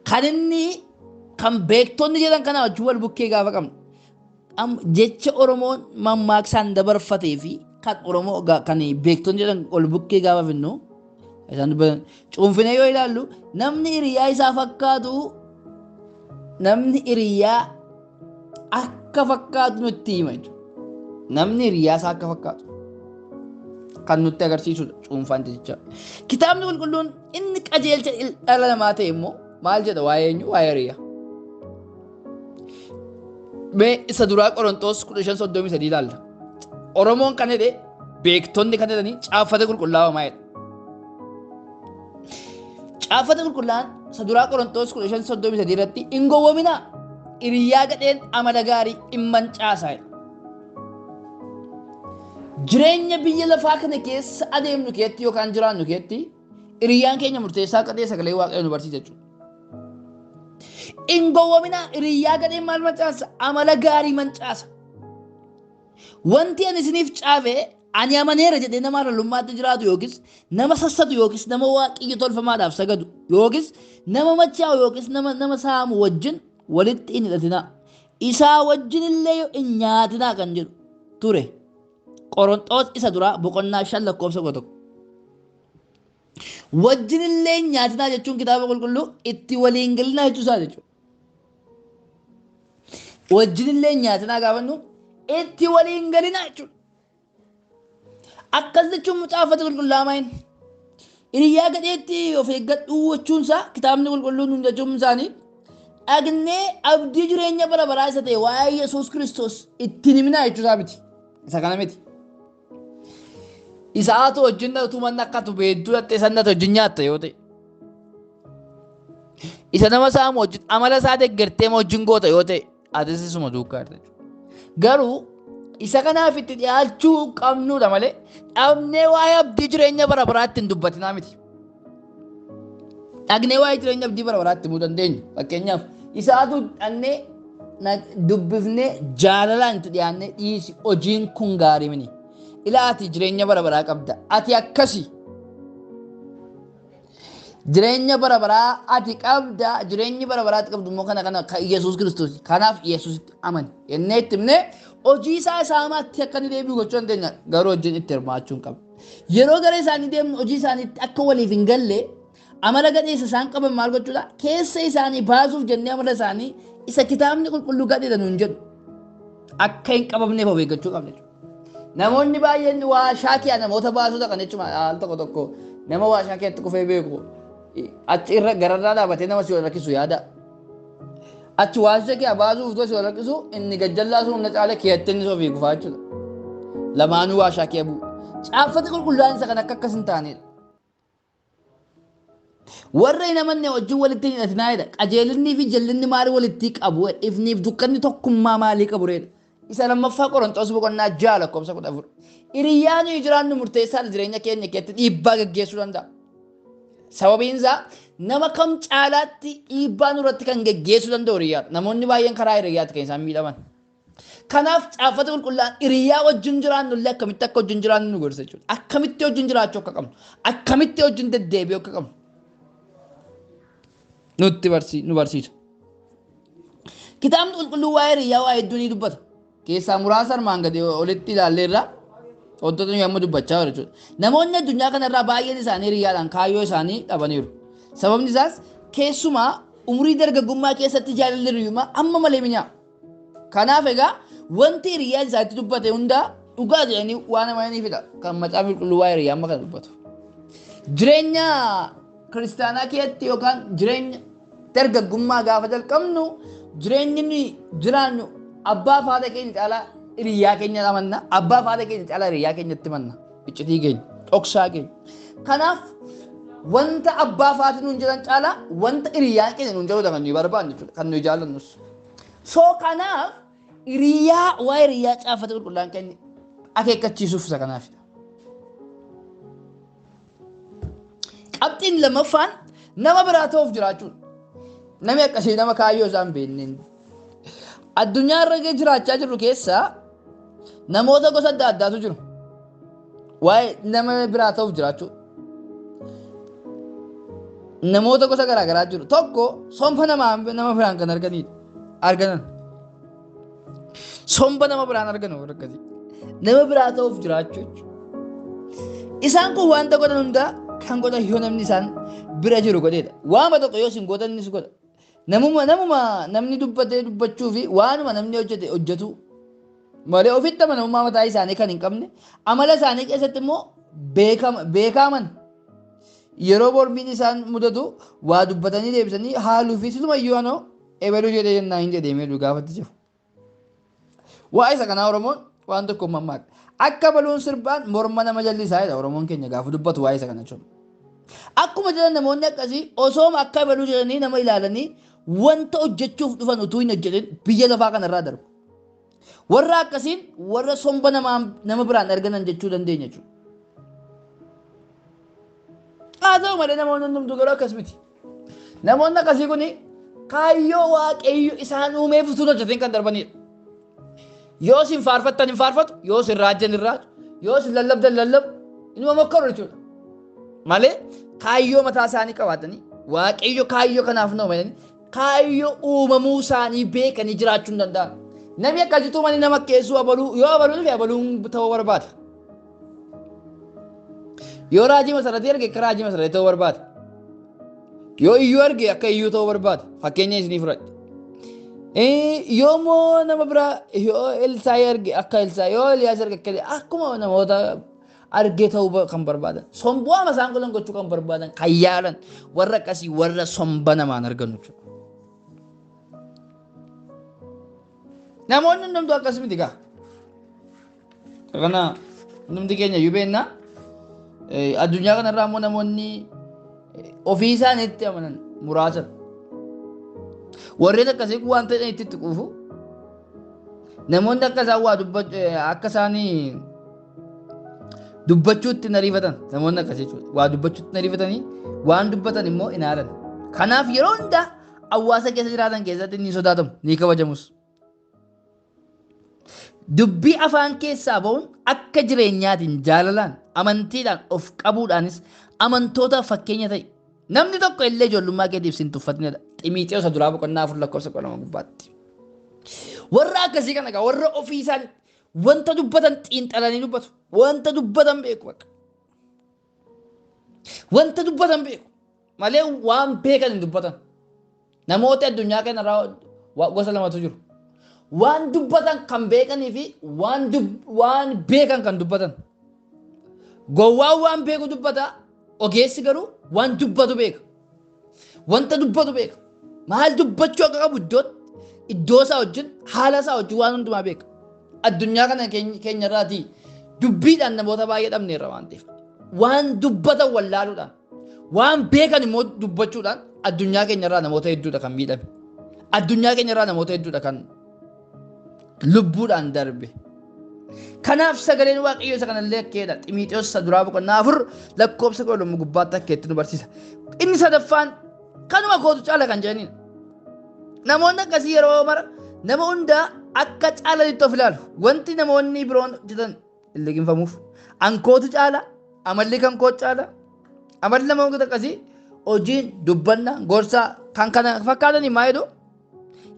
kan inni kan beektonni jedhan kana wajjin wal bukkee gaafa qabnu jecha Oromoon mammaaksaan dabarfatee fi kan Oromoo kan beektonni jedhan wal bukkee gaafa finnu isaan dubbatan cuunfinee yoo ilaallu namni hiriyaa isaa fakkaatu namni hiriyaa akka fakkaatu nutti hima jechuudha. Namni hiriyaa isaa akka fakkaatu kan nutti agarsiisudha cuunfaan jecha. Kitaabni qulqulluun inni qajeelcha dhala namaa ta'e immoo maal jedha waa'ee eenyu waa'ee hiriyaa. Mee isa duraa Qorontos 15:33 ilaalla. Oromoon kan jedhe beektonni kan jedhanii caaffata qulqullaa'aa maayedha. Caaffata qulqullaa'aan isa duraa Qorontos 15:33 irratti hin gowwoominaa hiriyaa gadheen amala gaarii hin mancaasaayedha. Jireenya biyya lafaa kana keessa adeemnu keetti yookaan jiraannu keetti hiriyyaan keenya murteessaa qadee sagalee waaqayyoo nu barsiisa jechuudha. Hin gowwoominaa hiriyyaa gadheen maal mancaasa? Amala gaarii mancaasa. Wanti ani isiniif caafe ani amaneera jedhee nama rallummaatti jiraatu yookiis nama sassatu yookiis nama waaqayyo tolfamaadhaaf sagadu yookiis nama machaa'u yookiis nama saamu wajjin walitti hin hidhatinaa. Isaa wajjin illee hin nyaatinaa kan jedhu ture. Qorontos isa duraa boqonnaa 5:1. Wajjin illee hin nyaatinaa jechuun kitaaba qulqulluu itti waliin galinaa jechuusaa jechuudha. Wajjin illee hin nyaatinaa gaafannu itti waliin galinaa jechuudha. Akkas jechuun caaffata qulqullaa'aa hin hiriyyaa gadheetti of eeggadhuu jechuunsaa kitaabni qulqulluun hunda jechuun isaanii dhagnee abdii jireenya bara baraa isa ta'e waa'ee Yesuus Kiristoos ittiin himinaa jechuusaa miti. Isa kana miti. Isa haatu wajjin utumanni akka beektuu dhattee sannata wajjin nyaatta yoo ta'e. Isa nama saamu wajjin amala isaa deeggartee wajjin goota yoo ta'e atis isuma duukaa jirta. Garuu isa kanaaf itti dhiyaachuu qabnuudha malee dhabnee waa'ee abdii jireenya bara baraatti hin dubbatinaa miti. Dhagnee waa'ee jireenya abdii bara baraatti himuu dandeenya. Fakkeenyaaf isa haatu dhagnee dubbifnee jaalalaan itti dhiyaannee dhiisi hojiin kun gaarii mini. Ila ati jireenya bara baraa qabda. Ati akkasi. Jireenya bara baraa ati qabda. Jireenyi bara baraatti qabdu immoo kana Yesuus Kiristoos. Kanaaf Yesuusitti amani. Jennee itti himnee hojii isaa isaamaatti akka inni deebi'u gochuu dandeenya. Garuu hojiin itti hirmaachuu hin qabu. Yeroo gara isaanii deemnu hojii isaaniitti akka waliif hin galle amala gadheessa isaan qaban maal gochuudha? Keessa isaanii baasuuf jennee amala isaanii isa kitaabni qulqulluu gadheedha nuun jedhu akka hin qabamneef of eeggachuu qabna jechuudha. Namoonni baay'een waa shaakiyaa namoota baasuu dhaqan jechuudha. Al tokko tokko nama waa shaakiyaatti kufee beeku achi irra gararraa dhaabatee nama si rakkisu yaada. Achi waa shaakiyaa baasuuf utuu si rakkisu inni gajjallaa sun humna caalee keeyatte inni ofii kufaa jechuudha. Lamaanuu waa shaakiyaa bu'u. Caaffata qulqulluudhaan isa kan akkas hin taanedha. Warra hin amanne wajjin walitti hin hidhatinaayedha. Qajeelinni fi jallinni maali walitti qabu? Ifniif dukkanni tokkummaa maalii qabu reedha? Isa lammaffaa Qorontos boqonnaa 6:14. Hiriyyaan jiraannu murteessaadha jireenya keenya keessatti dhiibbaa gaggeessuu danda'a. Sababiin isaa nama kam caalaatti dhiibbaa nurratti kan gaggeessuu danda'u hiriyyaadha. Namoonni baay'een karaa hiriyyaatti kan isaan miidhaman. Kanaaf caaffata qulqulluudhaan hiriyyaa wajjin jiraannu illee akkamitti akka wajjin jiraannu nu gorsa jechuudha. Akkamitti wajjin jiraachuu akka qabnu, akkamitti wajjin deddeebi'uu akka qabnu nu barsiisa. Kitaabni qulqulluu waa'ee hiriyyaa waa hedduu ni dubbata. Keessaa muraasa armaan gadi olitti ilaalleerra wantoota nuyi amma dubbachaa jiru jechuudha. Namoonni addunyaa kanarraa baay'een isaanii hiriyyaadhaan kaayyoo isaanii dhabaniiru. Sababni isaas keessumaa umurii dargaggummaa keessatti jaalalli hiriyyummaa amma malee minyaa. Kanaaf egaa wanti hiriyyaan isaatti dubbate hundaa dhugaa jedhanii waan amananiifidha kan macaafa qulqulluu waa'ee hiriyyaa amma kana dubbatu. Jireenya kiristaanaa keessatti yookaan jireenya dargaggummaa gaafa jalqabnu jireenyi nuyi jiraannu abbaa fi haadha keenya caalaa hiriyyaa keenya amanna. Abbaa fi haadha keenya caalaa hiriyyaa keenyatti amanna. Iccitii keenya, dhoksaa keenya. Kanaaf wanta abbaa fi haati nuun jedhan caalaa wanta hiriyyaan keenya nuun jedhu kan nuyi barbaannu jechuudha. Kan nuyi jaallannus. Kanaaf hiriyyaa waa'ee hiriyyaa caaffata qulqulluudhaan keenya akeekkachiisuuf isa kanaafidha. Qabxiin lammaffaan nama biraa ta'uuf jiraachuudha. Namni akkasii nama kaayyoo isaa hin beekneen. Addunyaa irra jiraachaa jirru keessaa namoota gosa adda addaatu jiru. Waa'ee nama biraa ta'uuf jiraachuudha. Namoota gosa garaa garaa jiru. Tokko somba nama biraan kan arganan. Somba nama biraan arganu akkasii. Nama biraa ta'uuf jiraachuu jechuudha. Isaan kun wanta godhan hundaa kan godhan yoo namni isaan bira jiru godheedha. Waama tokko yoo isin godhan ni godha. Namni dubbachuu fi waanuma namni hojjetu malee ofitti amanamummaa mataa isaanii kan hin qabne amala isaanii keessatti immoo beekaman yeroo mormiin isaan mudatu waa dubbatanii deebisanii haaluu fi silumayyuu anoo ebaluu jedhee jennaa hin jedhee gaafatti jiru. Waa isa kanaa Oromoon waan tokko mammaaka. Akka baluun sirbaan morma nama jallisaadha Oromoon keenya gaafa dubbatu waa isa kana jechuudha. Akkuma jedhan namoonni akkasii osooma akka baluu jedhanii nama ilaalanii wanta hojjechuuf dhufan utuu hin hojjetin biyya lafaa kanarraa darbu. Warra akkasiin warra somba nama biraan arganan jechuu dandeenya jechuudha. Haa ta'u malee namoonni hundumtuu garuu akkas miti. Namoonni akkasii kuni kaayyoo waaqayyo isaan uumeef utuu hojjetin kan darbanidha. Yoo isin faarfattan hin faarfatu, yoo isin raajjan hin raaju, yoo isin lallabdan lallabu inuma mokkaru jechuudha. Malee kaayyoo mataa isaanii qabaatanii waaqayyo kaayyoo kanaaf nama jedhanii kaayyoo uumamuu isaanii beekanii jiraachuu hin danda'an. Namni akkasitti mani nama keessuu abaluu yoo abaluun fi abaluun ta'uu barbaada. Yoo raajii masarratee arge akka raajii masarratee ta'uu barbaada. Yoo iyyuu arge akka iyyuu ta'uu barbaada. Fakkeenya isinii fudhadhe. Yoo moo nama biraa yoo Elsaayi arge akka Elsaayi yoo Eliyaas arge akka akkuma namoota argee ta'uu kan barbaadan. Sombu'aama isaan godhan gochuu kan barbaadan kan yaalan warra akkasii warra somba namaan arganu jechuudha. Namoonni hundumtuu akkas miti gaa. Kana hundumti keenya iyyuu beekna. Addunyaa kanarraa immoo namoonni ofii isaaniitti amanan muraasa. Warreen akkasii waan ta'e itti quufu. Namoonni akka isaan waa akka isaanii dubbachuutti hin ariifatan namoonni akkasii jechuudha. Waa dubbachuutti hin ariifatanii waan dubbatan immoo hin haalan. Kanaaf yeroo hundaa hawaasa keessa jiraatan keessatti ni sodaatamu ni kabajamus. Dubbii afaan keessaa ba'uun akka jireenyaatiin jaalalaan amantiidhaan of qabuudhaanis amantootaaf fakkeenya ta'e. Namni tokko illee ijoollummaa keetiif sin tuffatinedha. Ximiixee duraa boqonnaa 4:2 gubbaatti. Warra akkasii kana egaa warra ofii isaan wanta dubbatan xiinxalanii dubbatu. Wanta dubbatan beeku bakka. Wanta dubbatan beeku. Malee waan beekan hin dubbatan. Namoota addunyaa kanarraa gosa lamatu jiru. Waan dubbatan kan beekanii fi waan beekan kan dubbatan. Gowwaan waan beeku dubbata, ogeessi garuu waan dubbatu beeka. Wanta dubbatu beeka. Maal dubbachuu akka qabu iddoo isaa wajjin haala isaa wajjin waan hundumaa beeka. Addunyaa kana keenya irraatii dubbiidhaan namoota baay'ee dhabneerra waan ta'eef. Waan dubbatan wallaaluudhaan, waan beekan immoo dubbachuudhaan addunyaa keenya irraa namoota hedduudha kan miidhame. Addunyaa keenya irraa namoota hedduudha kan lubbuudhaan darbe. Kanaaf sagaleen Waaqayyoo isa kanallee akkeedha. Xiimotewos isa duraa boqonnaa 4 lakkoofsa 12 gubbaatti akkeetti nu barsiisa. Inni sadaffaan kanuma kootu caala kan jedhanidha. Namoonni akkasii yeroo mara nama hundaa akka caalanitti of ilaalu. Wanti namoonni biroon hojjetan hin liqinfamuuf. An kootu caala, amalli kan kootu caala. Amalli namoota akkasii hojiin, dubbannaa, gorsaa kan kana fakkaatan himaa jedhu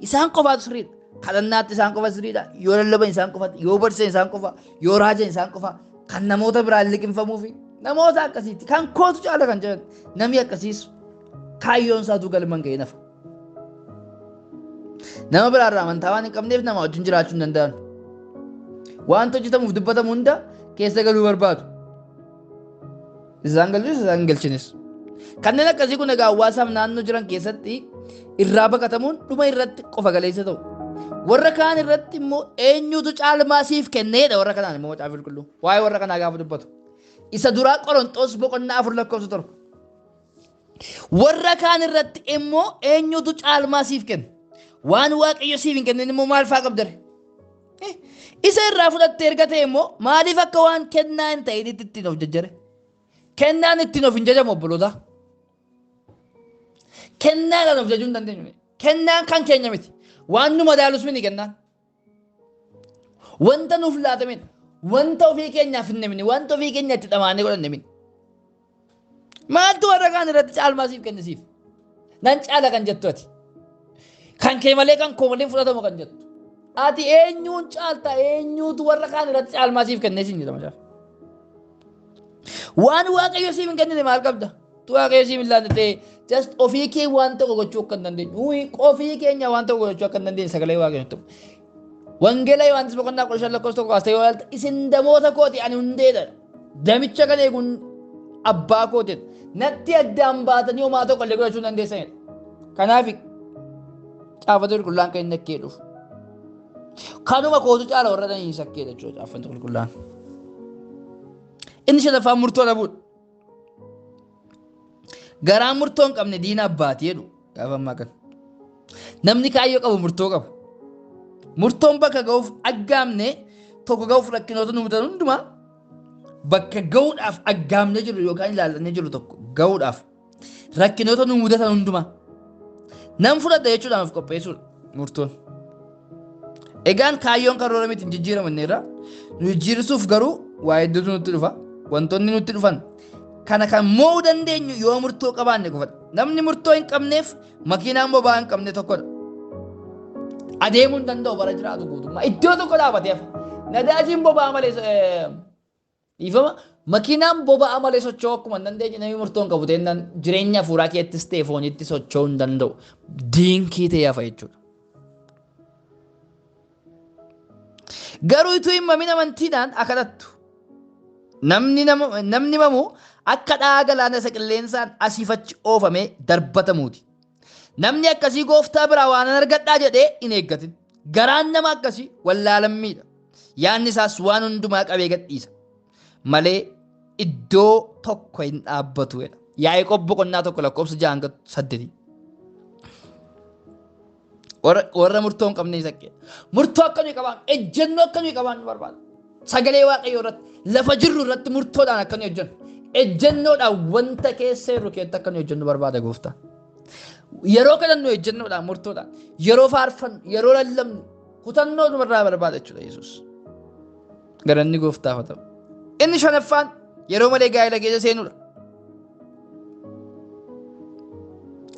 isaan qofaatu sirriidha. Kadhannaatti isaan qofa sirriidha. Yoo lallaban isaan qofa, yoo barsiisan isaan qofa, yoo raajan isaan qofa. Kan namoota biraan liqinfamuufi namoota akkasiitti kan kootu caala kan jedhan namni akkasiis kaayyoon isaatu galman ga'ee nafa. Nama biraarraa amantaa waan hin qabneef nama wajjin jiraachuu hin danda'an. Wanta hojjetamuuf dubbatamu hunda keessa galuu barbaadu. Isaan galchus isaan hin galchinis. Kanneen akkasii kun egaa hawaasaaf naannoo jiran keessatti irraa baqatamuun dhuma irratti qofa galeessa ta'u. Warra kaan irratti immoo eenyutu caalmaa siif kenneedha warra kanaan immoo macaafa qulqulluu. Waa'ee warra kanaa gaafa dubbatu. Isa duraa Qorontos boqonnaa 4 lakkoofsa 7. Warra kaan irratti immoo eenyutu caalmaa siif kenna. Waan Waaqayyo siif hin kennin immoo maal fa'aa qabdare? Isa irraa fudhattee erga ta'e immoo maaliif akka waan kennaa hin ta'in ittiin of jajjare? Kennaan ittiin of hin jajamu obboloota. Kennaadhaan of jajuu hin dandeenyu. Kennaan kan keenya miti. Waan nu madaalus miti kennaan. Wanta nuuf laatame wanta ofii keenyaaf hin namni wanta ofii keenya itti dhamaanee godhanne miti. Maaltu warra kaan irratti caalmaa siif kennisiif? Nan caala kan jettu ati. Kan kee malee kan koo malee fudhatamu kan jettu. Ati eenyuun caalta eenyuutu warra kaan irratti caalmaa siif kennee siin jedhama. Waan Waaqayyo siif hin kennine maal qabda? Tu Waaqayyo siif hin laanne ta'e just ofii kee waan tokko gochuu akka hin dandeenye. Ofii keenya waan tokko gochuu akka hin dandeenye sagalee Waaqayyo ta'u. Wangeela Yohaannis boqonnaa 15 lakkoofsa 1 kaastee yoo ilaalte isin damoota kooti ani hundeedha. Damicha kan eeguun abbaa kooti. Natti addaan baatanii homaa tokko illee godhachuu hin dandeessanidha. Kanaaf caafata qulqullaan kan inni akkee dhufu. Kanuma kootu caala warra dhanii sakkeedha jechuudha caafata qulqullaan. Inni shanaffaan murtoo dhabuudha. Garaan murtoo hin qabne diina abbaatii jedhu gaafa ammaa kana. Namni kaayyoo qabu murtoo qaba. Murtoon bakka ga'uuf aggaamne tokko ga'uuf rakkinoota nu mudatan hundumaa bakka ga'uudhaaf aggaamne jiru yookaan ilaalannee jiru tokko ga'uudhaaf rakkinoota nu mudatan hundumaa nam fudhadha jechuudhaan of qopheessuudha murtoon. Egaan kaayyoon karoora miti hin jijjiiramanneerra nu jijjiirsuuf garuu waa hedduutu nutti dhufa. Wantoonni nutti dhufan kana kan mo'uu dandeenyu yoo murtoo qabaanne qofadha. Namni murtoo hin qabneef makiinaan boba'aa hin qabne tokkodha. Adeemuu hin danda'u bara jiraatu guutummaa iddoo tokko dhaabatee hafa. Nadaajiin boba'aa malee dhiifama makiinaan boba'aa malee socho'uu akkuma hin dandeenye namni murtoo hin qabu ta'e jireenya hafuuraa keettis ta'e foonitti socho'uu hin danda'u. Diinkii ta'ee hafa jechuudha. Garuu utuu hin mamin amantiidhaan akkadhattu. Namni mamuu akka dhagaa galaana isa qilleensaan asiifachi oofamee darbatamuuti. Namni akkasii gooftaa biraa waan argadhaa jedhee hin eeggatin. Garaan nama akkasii wallaalammiidha. Yaanni isaas waan hundumaa qabee gadhiisa. Malee iddoo tokko hin dhaabbatu. Yaa'aqoob boqonnaa 1 lakkoofsa 6-8. Warra murtoo hin qabne sakkee. Murtoo akkamii qabaan, ejjennoo akkamii qabaan nu barbaada. Sagalee Waaqayyoo irratti, lafa jirru irratti murtoodhaan akkamii hojjennu. Ejjennoodhaan wanta keessa jiru keessatti akkamii hojjennu barbaada gooftaan. Yeroo kadhannu ejjennoodhaan murtoodhaan, yeroo faarfannu, yeroo lallabnu kutannoo numarraa barbaada jechuudha Yesuus. Galanni gooftaaf haa ta'u. Inni shanaffaan yeroo malee gaa'ela keessa seenuudha.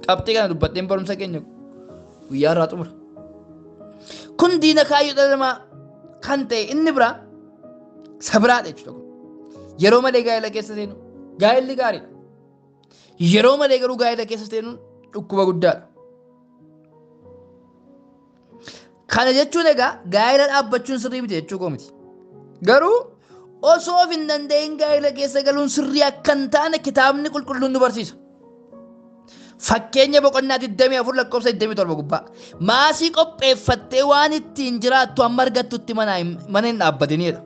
Qabxii kana dubbadheen barumsa keenya guyyaa irraa xumura. Kun diina kaayyoo dhala namaa kan ta'e inni biraa sabiraadha jechuudha. Yeroo malee gaa'ela keessa seenu gaa'elli gaariidha. Yeroo malee garuu gaa'ela keessa seenuun dhukkuba guddaadha. Kana jechuun egaa gaa'ela dhaabbachuun sirrii miti jechuu koo miti. Garuu osoo of hin danda'in gaa'ela keessa galuun sirrii akka hin taane kitaabni qulqulluun nu barsiisa. Fakkeenya boqonnaa 24 lakkoofsa 27 gubbaa. Maasii qopheeffattee waan ittiin jiraattu amma argattutti mana hin dhaabbatinidha.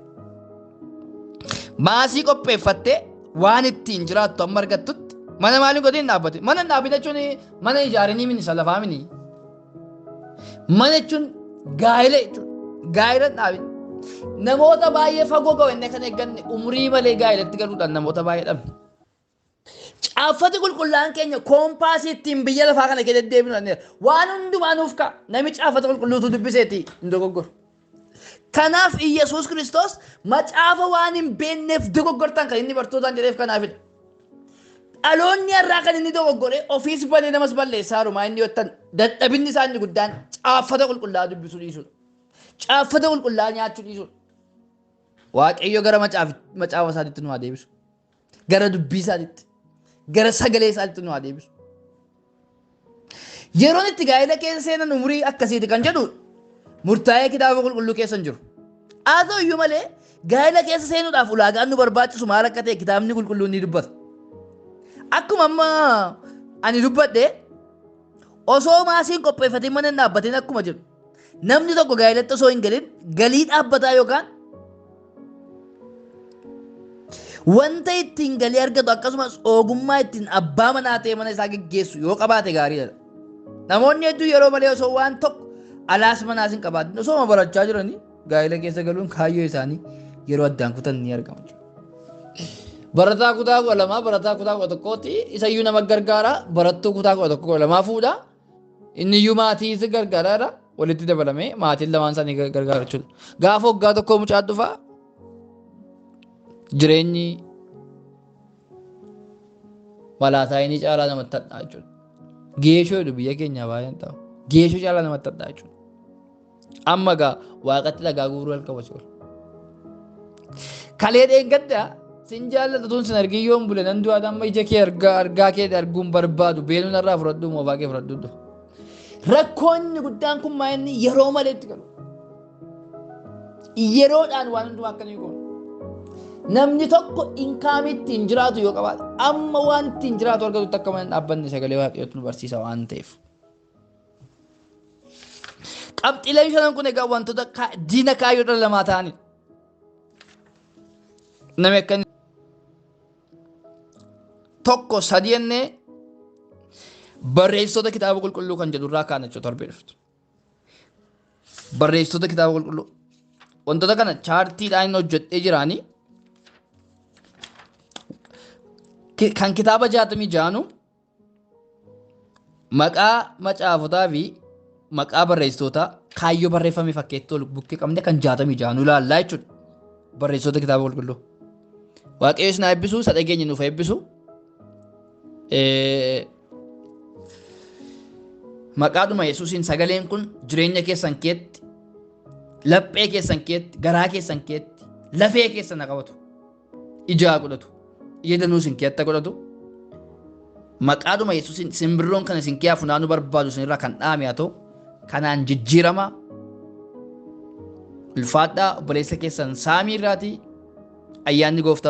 Maasii qopheeffattee waan ittiin jiraattu amma argattutti mana maaliin godhin hin dhaabbatin. Mana hin dhaabbatin jechuun mana ijaarinii mini isa lafaa mini. Mana jechuun gaa'ela jechuudha. Gaa'ela hin dhaabin. Namoota baay'ee fagoo ga'u kan eegganne umurii malee gaa'elatti galuudhaan namoota baay'ee dhabne. Caaffati qulqullaan keenya koompaasii ittiin biyya lafaa kana keessatti deebinu dandeera. Waan hundumaa nuuf ka'a. Nami caaffata qulqulluutu dubbiseeti hin dogoggoru. Kanaaf Iyyasuus Kiristoos macaafa waan hin beekneef dogoggortan kan inni bartootaan jedheef kanaafidha. Dhaloonni har'aa kan inni dogoggore ofiis banee namas balleessaa rumaa inni yottan dadhabinni isaa inni guddaan caaffata qulqullaa dubbisuu dhiisudha. Caaffata qulqullaa nyaachuu dhiisudha. Waaqayyo gara macaafa isaatiitti nu haa deebisu. Gara dubbii isaatiitti. Gara sagalee isaatiitti nu haa deebisu. Yeroon itti gaa'ela keessa seenan umurii akkasiiti kan jedhu murtaa'ee kitaaba qulqulluu keessa hin jiru. Haa ta'u iyyuu malee gaa'ela keessa seenuudhaaf ulaagaan nu barbaachisu maal akka ta'e kitaabni qulqulluun ni dubbata. Akkuma amma ani dubbadhe osoo maasiin qopheeffatiin mana hin dhaabbatin akkuma jiru. Namni tokko gaa'elatti osoo hin galin galii dhaabbataa yookaan wanta ittiin galii argatu akkasumas ogummaa ittiin abbaa manaa ta'e mana isaa geggeessu yoo qabaate gaariidha. Namoonni hedduu yeroo malee osoo waan tokko alaas manaas hin qabaatin osoo barachaa jiranii gaa'ela keessa galuun kaayyoo isaanii yeroo addaan kutan ni argama. Barataa kutaa 12 barataa kutaa 11 isayyuu nama gargaara barattuu kutaa 11 fuudha. Inni iyyuu maatii isa gargaaraadha walitti dabalamee maatiin lamaan isaanii gargaara jechuudha. Gaafa waggaa tokko mucaa dhufaa jireenyi malaataa inni caalaa namatti hadhaa jechuudha. Geeshoo jedhu biyya keenya baay'een ta'u. Geeshoo caalaa namatti hadhaa jechuudha. Amma gaa waaqatti dhagaa guuruu halkaba jechuudha. Kalee dheengaddaa sin jaallatuun sin argin yoon bule nan du'aadha amma ija kee argaa kee arguun barbaadu beeluu narraa fudhadhu moo baaqee fudhadhu. Rakkoonni guddaan kun maa inni yeroo malee itti galu. Yeroodhaan waan hundumaa akkanii goonu. Namni tokko inkaamitti hin jiraatu yoo qabaate amma waan ittiin jiraatu argatutti akka mana dhaabbanne sagalee waaqayyootu nu barsiisa waan ta'eef. Qabxiileen shanan kun egaa wantoota diina kaayyoo dhala namaa ta'anidha. Namni akka tokko sadii jennee barreessitoota kitaaba qulqulluu kan jedhu irraa kaan jechuudha torbee dhuftu. Barreessitoota kitaaba qulqulluu wantoota kana chaartiidhaan hojjedhee jiraanii kan kitaaba 66 maqaa macaafotaa fi maqaa barreessitoota kaayyoo barreeffamee fakkeetti ol bukkee qabne kan 66 ilaallaa jechuudha. Barreessitoota kitaaba qulqulluu. Waaqayyo isin haa eebbisu, isa dhageenya nuuf eebbisu. Maqaadhuma Yesuusiin sagaleen kun jireenya keessan keetti, laphee keessan keetti, garaa keessan keetti, lafee keessan qabatu, ijaa godhatu, ija danuu isin keetta godhatu. Maqaadhuma Yesuusiin simbirroon kan isin kee funaanuu barbaadu isinirraa kan dhaame haa ta'u, kanaan jijjiirama. Ulfaadhaa obboleessa keessan Saamii irraatii ayyaanni gooftaa